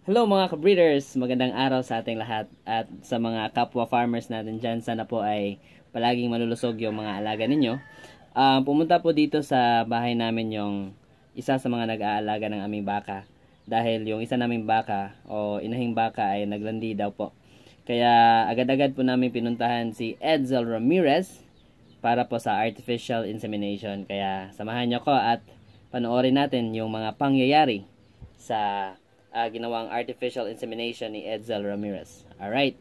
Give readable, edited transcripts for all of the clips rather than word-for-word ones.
Hello mga ka-breeders! Magandang araw sa ating lahat at sa mga kapwa farmers natin dyan. Sana po ay palaging malulusog yung mga alaga ninyo. Pumunta po dito sa bahay namin yung isa sa mga nag-aalaga ng aming baka. Dahil yung isa naming baka o inahing baka ay naglandi daw po. Kaya agad-agad po namin pinuntahan si Edsel Ramirez para po sa artificial insemination. Kaya samahan nyo ko at panoorin natin yung mga pangyayari sa ginawang artificial insemination ni Edsel Ramirez. Alright.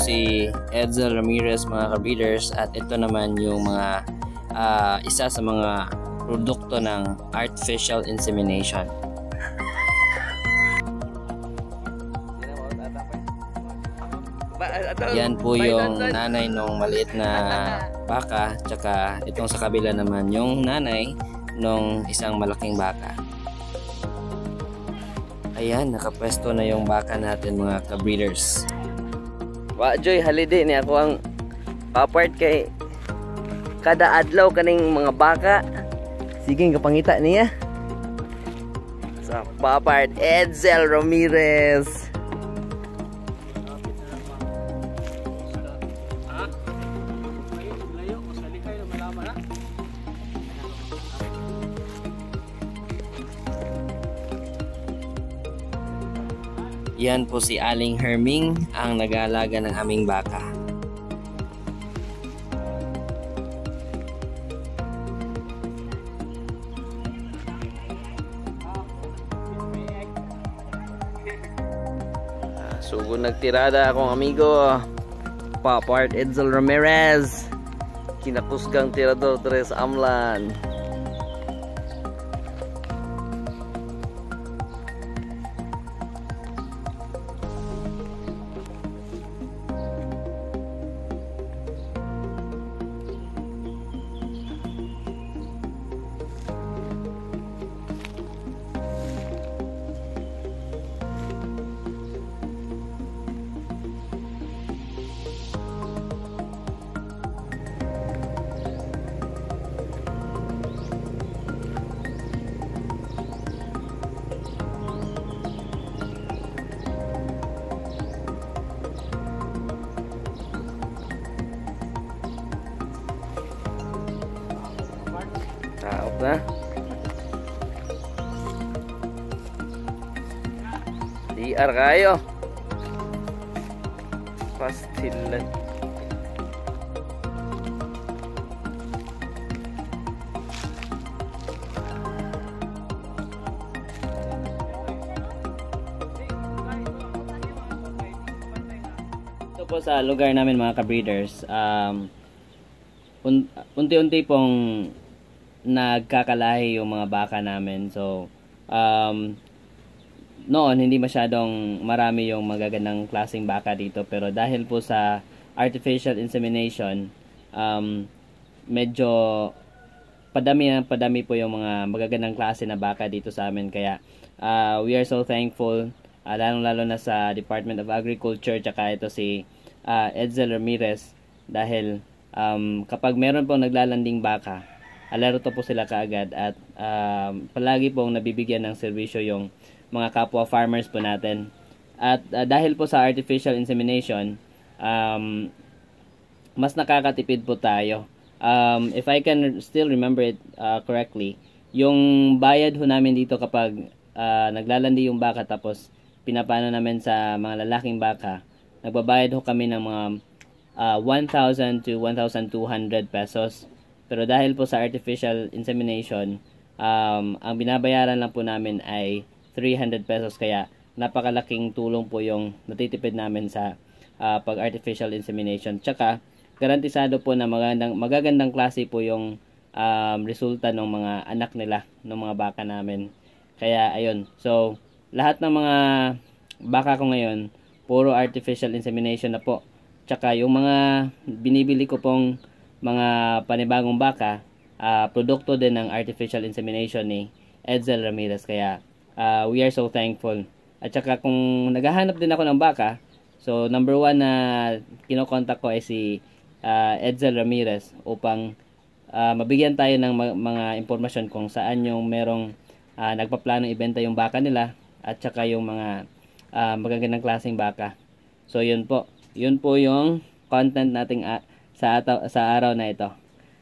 Si Edsel Ramirez mga ka-breeders, at ito naman yung mga isa sa mga produkto ng artificial insemination. Yan po yung nanay nung maliit na baka, tsaka itong sa kabila naman yung nanay nung isang malaking baka. Ayan, nakapwesto na yung baka natin mga ka-breeders. Wa joy holiday ni ako ang papart kay kada adlaw kaning mga baka. Sige kapangita niya. Sa papart Edsel Ramirez. Yan po si Aling Herming, ang nag-aalaga ng aming baka. Sugo nagtirada akong amigo Papart Edsel Ramirez. Kinakusgang tirador tres amlan. Taop na. DR kayo. Pastilan. Ito po sa lugar namin mga ka-breeders, unti-unti pong nagkakalahi yung mga baka namin. So noon hindi masyadong marami yung magagandang klaseng baka dito, pero dahil po sa artificial insemination, medyo padami po yung mga magagandang klase na baka dito sa amin. Kaya we are so thankful, lalong-lalo na sa Department of Agriculture tsaka ito si Edsel Ramirez, dahil kapag meron pong naglalanding baka, alerto po sila kaagad at palagi pong nabibigyan ng serbisyo yung mga kapwa farmers po natin. At dahil po sa artificial insemination, mas nakakatipid po tayo. If I can still remember it correctly, yung bayad ho namin dito kapag naglalandi yung baka tapos pinapano namin sa mga lalaking baka, nagbabayad ho kami ng mga 1,000 to 1,200 pesos. Pero dahil po sa artificial insemination, ang binabayaran lang po namin ay 300 pesos. Kaya napakalaking tulong po yung natitipid namin sa pag-artificial insemination. Tsaka, garantisado po na magagandang klase po yung resulta ng mga anak nila, ng mga baka namin. Kaya ayun, so lahat ng mga baka ko ngayon, puro artificial insemination na po. Tsaka yung mga binibili ko pong mga panibagong baka, produkto din ng artificial insemination ni Edsel Ramirez. Kaya we are so thankful. At saka kung naghahanap din ako ng baka, so number 1 na kinokontak ko ay si Edsel Ramirez upang mabigyan tayo ng mga impormasyon kung saan yung merong nagpaplanong ibenta yung baka nila at saka yung mga magagandang klaseng baka. So yun po yung content nating sa araw na ito.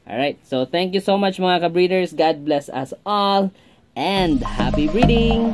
Alright, so thank you so much mga ka-breeders. God bless us all and happy breeding!